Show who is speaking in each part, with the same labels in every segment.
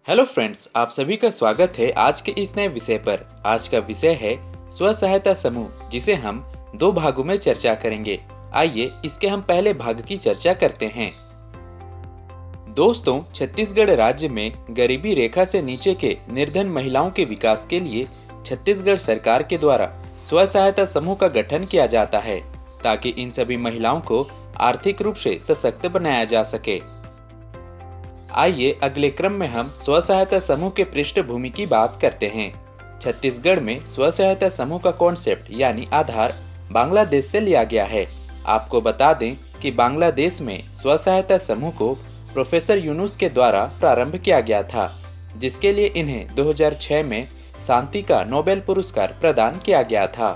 Speaker 1: Hello friends, आप सभी का स्वागत है आज के इस नए विषय पर। आज का विषय है स्व सहायता समूह, जिसे हम दो भागों में चर्चा करेंगे। आइए इसके हम पहले भाग की चर्चा करते हैं। दोस्तों, छत्तीसगढ़ राज्य में गरीबी रेखा से नीचे के निर्धन महिलाओं के विकास के लिए छत्तीसगढ़ सरकार के द्वारा स्व सहायता समूह का गठन किया जाता है, ताकि इन सभी महिलाओं को आर्थिक रूप से सशक्त बनाया जा सके। आइए अगले क्रम में हम स्व सहायता समूह के पृष्ठभूमि की बात करते हैं। छत्तीसगढ़ में स्व सहायता समूह का कॉन्सेप्ट यानी आधार बांग्लादेश से लिया गया है। आपको बता दें कि बांग्लादेश में स्व सहायता समूह को प्रोफेसर यूनुस के द्वारा प्रारंभ किया गया था, जिसके लिए इन्हें 2006 में शांति का नोबेल पुरस्कार प्रदान किया गया था।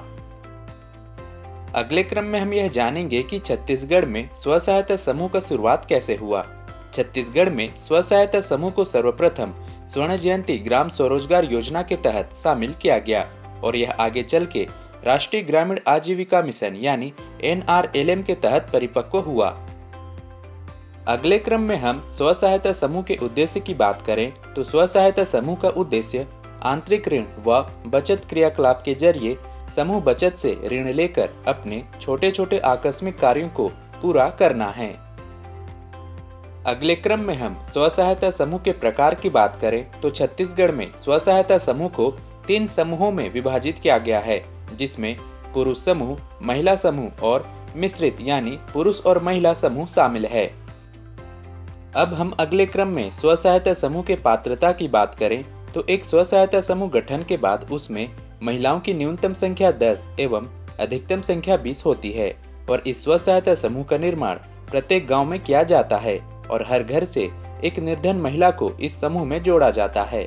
Speaker 1: अगले क्रम में हम यह जानेंगे कि छत्तीसगढ़ में स्व सहायता समूह का शुरुआत कैसे हुआ। छत्तीसगढ़ में स्व सहायता समूह को सर्वप्रथम स्वर्ण जयंती ग्राम स्वरोजगार योजना के तहत शामिल किया गया और यह आगे चल के राष्ट्रीय ग्रामीण आजीविका मिशन यानी NRLM के तहत परिपक्व हुआ। अगले क्रम में हम स्व सहायता समूह के उद्देश्य की बात करें तो स्व सहायता समूह का उद्देश्य आंतरिक ऋण व बचत क्रियाकलाप के जरिए समूह बचत से ऋण लेकर अपने छोटे छोटे आकस्मिक कार्यों को पूरा करना है। अगले क्रम में हम स्व सहायता समूह के प्रकार की बात करें तो छत्तीसगढ़ में स्व सहायता समूह को 3 समूहों में विभाजित किया गया है, जिसमें पुरुष समूह, महिला समूह और मिश्रित यानी पुरुष और महिला समूह शामिल है। अब हम अगले क्रम में स्व सहायता समूह के पात्रता की बात करें तो एक स्व सहायता समूह गठन के बाद उसमें महिलाओं की न्यूनतम संख्या 10 एवं अधिकतम संख्या 20 होती है और इस स्व सहायता समूह का निर्माण प्रत्येक गाँव में किया जाता है और हर घर से एक निर्धन महिला को इस समूह में जोड़ा जाता है।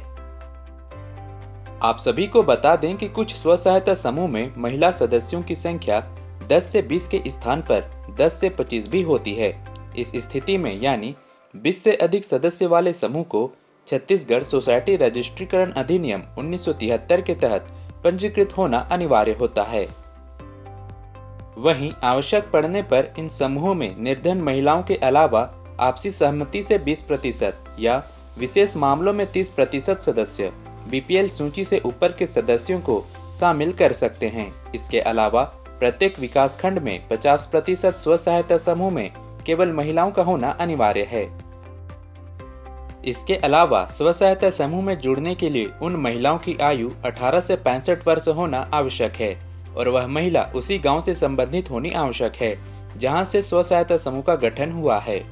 Speaker 1: आप सभी को बता दें कि कुछ स्व सहायता समूह में महिला सदस्यों की संख्या 10 से 20 के स्थान पर 10 से 25 भी होती है। इस स्थिति में यानी 20 से अधिक सदस्य वाले समूह को छत्तीसगढ़ सोसाइटी रजिस्ट्रीकरण अधिनियम 1973 के तहत पंजीकृत होना अनिवार्य होता है। वहीं आवश्यक पड़ने पर इन समूहों में निर्धन महिलाओं के अलावा आपसी सहमति से 20% या विशेष मामलों में 30% सदस्य BPL सूची से ऊपर के सदस्यों को शामिल कर सकते हैं। इसके अलावा प्रत्येक विकासखंड में 50% स्व सहायता समूह में केवल महिलाओं का होना अनिवार्य है। इसके अलावा स्व सहायता समूह में जुड़ने के लिए उन महिलाओं की आयु 18 से 65 वर्ष होना आवश्यक है और वह महिला उसी गांव से संबंधित होनी आवश्यक है जहां से स्व सहायता समूह का गठन हुआ है।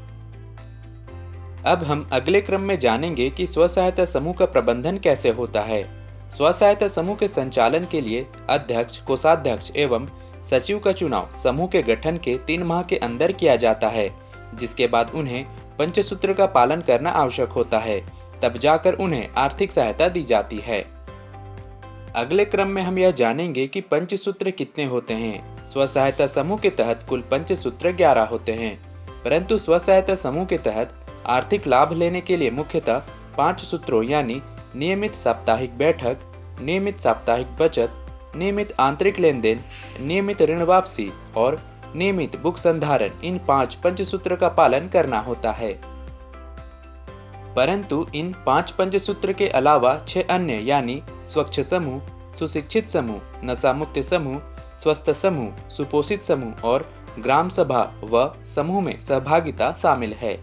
Speaker 1: अब हम अगले क्रम में जानेंगे कि स्व सहायता समूह का प्रबंधन कैसे होता है। स्व सहायता समूह के संचालन के लिए अध्यक्ष, कोषाध्यक्ष एवं सचिव का चुनाव समूह के गठन के 3 माह के अंदर किया जाता है, जिसके बाद उन्हें पंचसूत्र का पालन करना आवश्यक होता है, तब जाकर उन्हें आर्थिक सहायता दी जाती है। अगले क्रम में हम यह जानेंगे कि पंचसूत्र कितने होते हैं। स्व सहायता समूह के तहत कुल पंचसूत्र 11 होते हैं, परंतु स्व सहायता समूह के तहत आर्थिक लाभ लेने के लिए मुख्यतः 5 सूत्रों यानी नियमित साप्ताहिक बैठक, नियमित साप्ताहिक बचत, नियमित आंतरिक लेन देन, नियमित ऋण वापसी और नियमित बुक संधारण, इन 5 पंचसूत्र का पालन करना होता है। परंतु इन 5 पंचसूत्र के अलावा 6 अन्य यानी स्वच्छ समूह, सुशिक्षित समूह, नशा मुक्त समूह, स्वस्थ समूह, सुपोषित समूह और ग्राम सभा व समूह में सहभागिता शामिल है।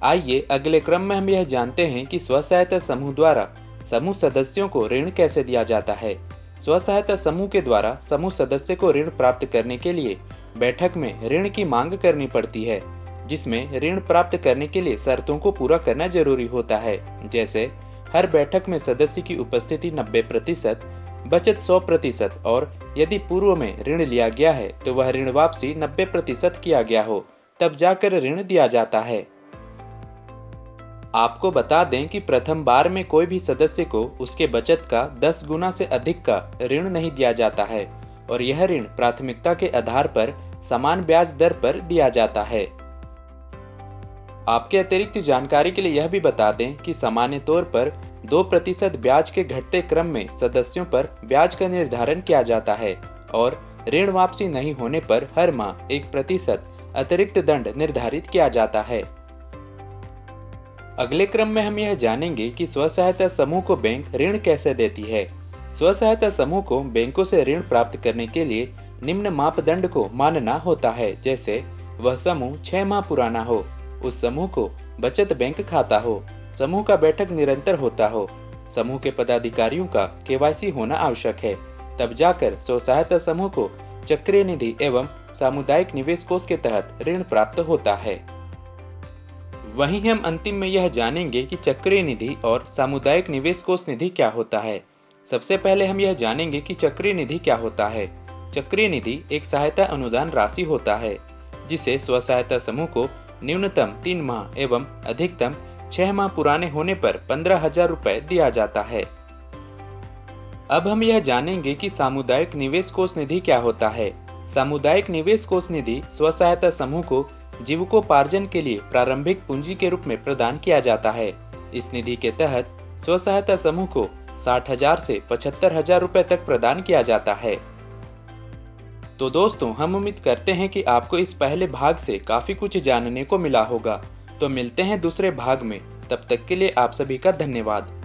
Speaker 1: आइए अगले क्रम में हम यह जानते हैं कि स्व सहायता समूह द्वारा समूह सदस्यों को ऋण कैसे दिया जाता है। स्व सहायता समूह के द्वारा समूह सदस्य को ऋण प्राप्त करने के लिए बैठक में ऋण की मांग करनी पड़ती है, जिसमें ऋण प्राप्त करने के लिए शर्तों को पूरा करना जरूरी होता है। जैसे हर बैठक में सदस्य की उपस्थिति 90%, बचत 100% और यदि पूर्व में ऋण लिया गया है तो वह ऋण वापसी 90% किया गया हो, तब जाकर ऋण दिया जाता है। आपको बता दें कि प्रथम बार में कोई भी सदस्य को उसके बचत का 10 गुना से अधिक का ऋण नहीं दिया जाता है और यह ऋण प्राथमिकता के आधार पर समान ब्याज दर पर दिया जाता है। आपके अतिरिक्त जानकारी के लिए यह भी बता दें कि सामान्य तौर पर 2% ब्याज के घटते क्रम में सदस्यों पर ब्याज का निर्धारण किया जाता है और ऋण वापसी नहीं होने पर हर माह 1% अतिरिक्त दंड निर्धारित किया जाता है। अगले क्रम में हम यह जानेंगे कि स्व सहायता समूह को बैंक ऋण कैसे देती है। स्व सहायता समूह को बैंकों से ऋण प्राप्त करने के लिए निम्न मापदंड को मानना होता है, जैसे वह समूह 6 माह पुराना हो, उस समूह को बचत बैंक खाता हो, समूह का बैठक निरंतर होता हो, समूह के पदाधिकारियों का केवाईसी होना आवश्यक है। तब जाकर स्व सहायता समूह को चक्रीय निधि एवं सामुदायिक निवेश कोष के तहत ऋण प्राप्त होता है। वहीं हम अंतिम में यह जानेंगे कि चक्रीय निधि और सामुदायिक निवेश कोष निधि क्या होता है। सबसे पहले हम यह जानेंगे कि चक्रीय निधि क्या होता है। चक्रीय निधि एक सहायता अनुदान राशि होता है, जिसे स्व सहायता समूह को न्यूनतम 3 माह एवं अधिकतम 6 माह पुराने होने पर 15,000 रुपए दिया जाता है। अब हम यह जानेंगे कि सामुदायिक निवेश कोष निधि क्या होता है। सामुदायिक निवेश कोष निधि स्व सहायता समूह को जीविकोपार्जन के लिए प्रारंभिक पूंजी के रूप में प्रदान किया जाता है। इस निधि के तहत स्व सहायता समूह को 60,000 से 75,000 रुपए तक प्रदान किया जाता है। तो दोस्तों, हम उम्मीद करते हैं कि आपको इस पहले भाग से काफी कुछ जानने को मिला होगा। तो मिलते हैं दूसरे भाग में, तब तक के लिए आप सभी का धन्यवाद।